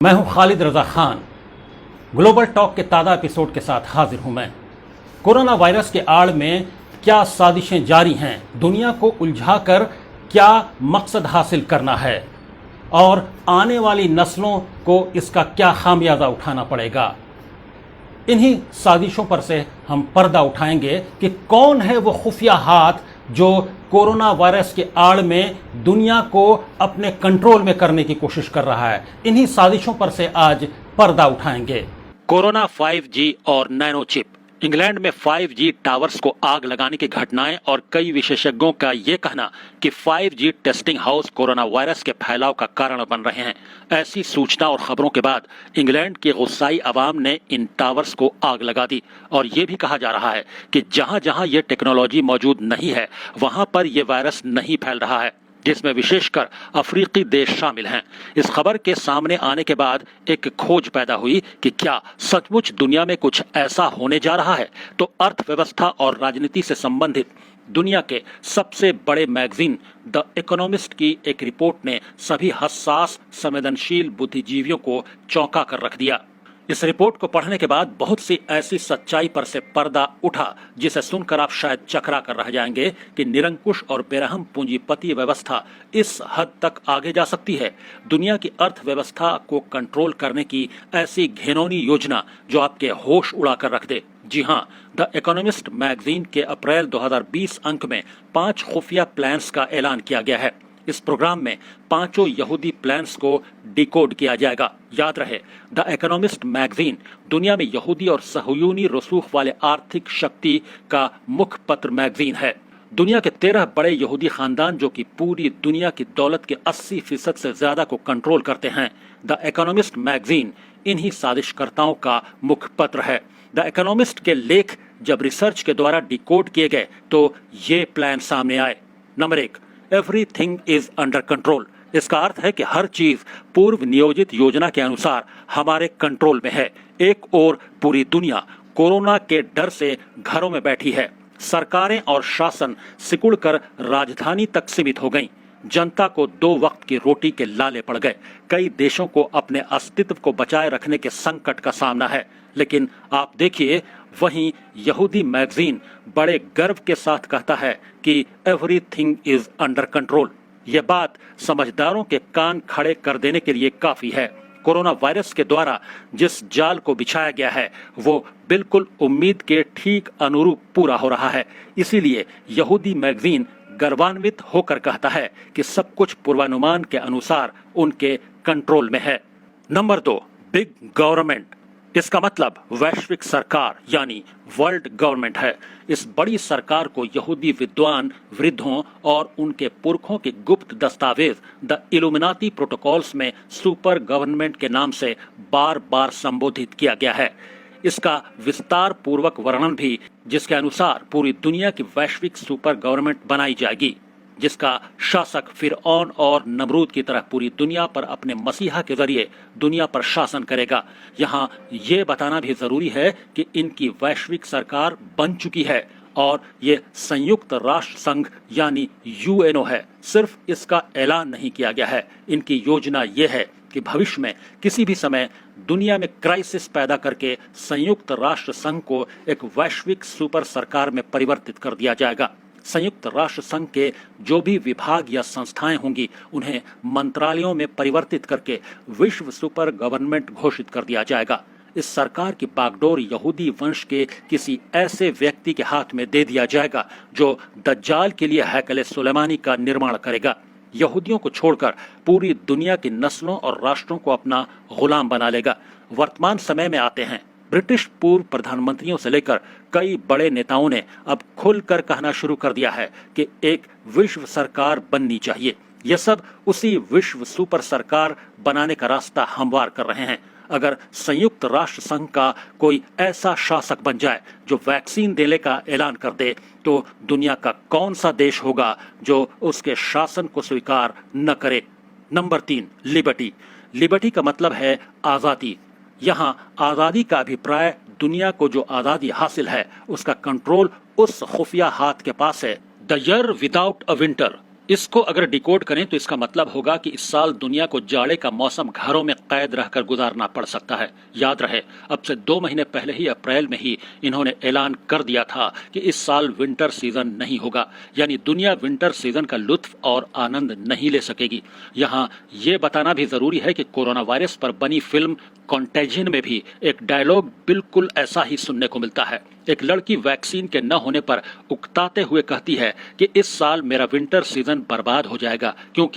मैं हूं Khalid Raza Khan. Global talk के ताज़ा एपिसोड के साथ हाजिर हूं मैं। कोरोना वायरस के आड़ में क्या साजिशें जारी हैं, दुनिया को उलझाकर क्या मकसद हासिल करना है और आने वाली नस्लों को इसका क्या खामियाजा उठाना पड़ेगा। इन्हीं साजिशों पर से हम पर्दा उठाएंगे कि कौन है वो खुफिया हाथ जो कोरोना वायरस के आड़ में दुनिया को अपने कंट्रोल में करने की कोशिश कर रहा है। इन्हीं साजिशों पर से आज पर्दा उठाएंगे। कोरोना 5G और नैनो चिप। इंग्लैंड में 5G टावर्स को आग लगाने की घटनाएं और कई विशेषज्ञों का ये कहना कि 5G testing house corona virus के फैलाव का कारण बन रहे हैं। ऐसी सूचना और खबरों के बाद इंग्लैंड की गुस्साई आवाम ने इन टावर्स को आग लगा दी और ये भी कहा जा रहा है कि जहां जहां ये टेक्नोलॉजी मौजूद नहीं है वहां पर यह वायरस नहीं फैल रहा है, जिसमें विशेषकर अफ्रीकी देश शामिल हैं। इस खबर के सामने आने के बाद एक खोज पैदा हुई कि क्या सचमुच दुनिया में कुछ ऐसा होने जा रहा है। तो अर्थव्यवस्था और राजनीति से संबंधित दुनिया के सबसे बड़े मैगजीन द इकोनॉमिस्ट की एक रिपोर्ट ने सभी हसास संवेदनशील बुद्धिजीवियों को चौंका कर रख दिया। इस रिपोर्ट को पढ़ने के बाद बहुत सी ऐसी सच्चाई पर से पर्दा उठा जिसे सुनकर आप शायद चकरा कर रह जाएंगे कि निरंकुश और बेरहम पूंजीपति व्यवस्था इस हद तक आगे जा सकती है। दुनिया की अर्थव्यवस्था को कंट्रोल करने की ऐसी घिनौनी योजना जो आपके होश उड़ा कर रख दे। जी हाँ, द इकोनॉमिस्ट मैगजीन के अप्रैल 2020 अंक में 5 खुफिया प्लान्स का ऐलान किया गया है। इस प्रोग्राम में 5 यहूदी प्लान्स को डिकोड किया जाएगा। याद रहे, द इकोनॉमिस्ट मैगजीन दुनिया में यहूदी और सहयूनी रसूख वाले आर्थिक शक्ति का मुखपत्र मैगजीन है। दुनिया के 13 बड़े यहूदी खानदान जो कि पूरी दुनिया की दौलत के 80% से ज्यादा को कंट्रोल करते हैं। द इकोनॉमिस्ट मैगजीन इन्हीं साजिशकर्ताओं का मुखपत्र है। द इकोनॉमिस्ट के लेख जब रिसर्च के द्वारा डिकोड किए गए तो ये प्लान सामने आए। Number 1, everything is under control. इसका अर्थ है कि हर चीज पूर्व नियोजित योजना के अनुसार हमारे कंट्रोल में है। एक ओर पूरी दुनिया कोरोना के डर से घरों में बैठी है। सरकारें और शासन सिकुड़कर राजधानी तक सीमित हो गईं। जनता को 2 वक्त की रोटी के लाले पड़ गए। कई देशों को अपने अस्तित्व को बचाए रखने के संकट का सामना है। लेकिन आप देखिए, वहीं यहूदी मैगजीन बड़े गर्व के साथ कहता है कि एवरीथिंग इज अंडर कंट्रोल। यह बात समझदारों के कान खड़े कर देने के लिए काफी है। कोरोना वायरस के द्वारा जिस जाल को बिछाया गया है वो बिल्कुल उम्मीद के ठीक अनुरूप पूरा हो रहा है। इसीलिए यहूदी मैगजीन गर्वान्वित होकर कहता है कि सब कुछ पूर्वानुमान के अनुसार उनके कंट्रोल में है। Number 2, big government. इसका मतलब वैश्विक सरकार यानी वर्ल्ड गवर्नमेंट है। इस बड़ी सरकार को यहूदी विद्वान वृद्धों और उनके पुरखों के गुप्त दस्तावेज द इल्यूमिनाती प्रोटोकॉल्स में सुपर गवर्नमेंट के नाम से बार बार संबोधित किया गया है। इसका विस्तार पूर्वक वर्णन भी, जिसके अनुसार पूरी दुनिया की वैश्विक सुपर गवर्नमेंट बनाई जाएगी, जिसका शासक फिरऔन और नमरूद की तरह पूरी दुनिया पर अपने मसीहा के जरिए दुनिया पर शासन करेगा। यहाँ ये बताना भी जरूरी है कि इनकी वैश्विक सरकार बन चुकी है और ये संयुक्त राष्ट्र संघ यानी यूएनओ है। सिर्फ इसका ऐलान नहीं किया गया है। इनकी योजना ये है कि भविष्य में किसी भी समय दुनिया में क्राइसिस पैदा करके संयुक्त राष्ट्र संघ को एक वैश्विक सुपर सरकार में परिवर्तित कर दिया जाएगा। संयुक्त राष्ट्र संघ के जो भी विभाग या संस्थाएं होंगी उन्हें मंत्रालयों में परिवर्तित करके विश्व सुपर गवर्नमेंट घोषित कर दिया जाएगा। इस सरकार की बागडोर यहूदी वंश के किसी ऐसे व्यक्ति के हाथ में दे दिया जाएगा जो दज्जाल के लिए हैकल सुलेमानी का निर्माण करेगा। यहूदियों को छोड़कर पूरी दुनिया की नस्लों और राष्ट्रों को अपना गुलाम बना लेगा। वर्तमान समय में आते हैं। ब्रिटिश पूर्व प्रधानमंत्रियों से लेकर कई बड़े नेताओं ने अब खुलकर कहना शुरू कर दिया है कि एक विश्व सरकार बननी चाहिए। ये सब उसी विश्व सुपर सरकार बनाने का रास्ता हमवार कर रहे हैं। अगर संयुक्त राष्ट्र संघ का कोई ऐसा शासक बन जाए जो वैक्सीन देने का ऐलान कर दे तो दुनिया का कौन सा देश होगा जो उसके शासन को स्वीकार न करे। Number 3, liberty. लिबर्टी का मतलब है आजादी। यहाँ आजादी का अभिप्राय दुनिया को जो आजादी हासिल है उसका कंट्रोल उस खुफिया हाथ के पास है। The year without a winter. इसको अगर डिकोड करें तो इसका मतलब होगा कि इस साल दुनिया को जाड़े का मौसम घरों में कैद रहकर गुजारना पड़ सकता है। याद रहे, अब से 2 महीने पहले ही अप्रैल में ही इन्होंने ऐलान कर दिया था कि इस साल विंटर सीजन नहीं होगा, यानी दुनिया विंटर सीजन का लुत्फ और आनंद नहीं ले सकेगी। यहाँ ये बताना भी जरूरी है कि कोरोना वायरस पर बनी फिल्म कॉन्टेजियन में भी एक डायलॉग बिल्कुल ऐसा ही सुनने को मिलता है। एक लड़की वैक्सीन के न होने पर उकताते हुए कहती है कि इस साल मेरा विंटर सीजन बर्बाद हो जाएगा, क्योंकि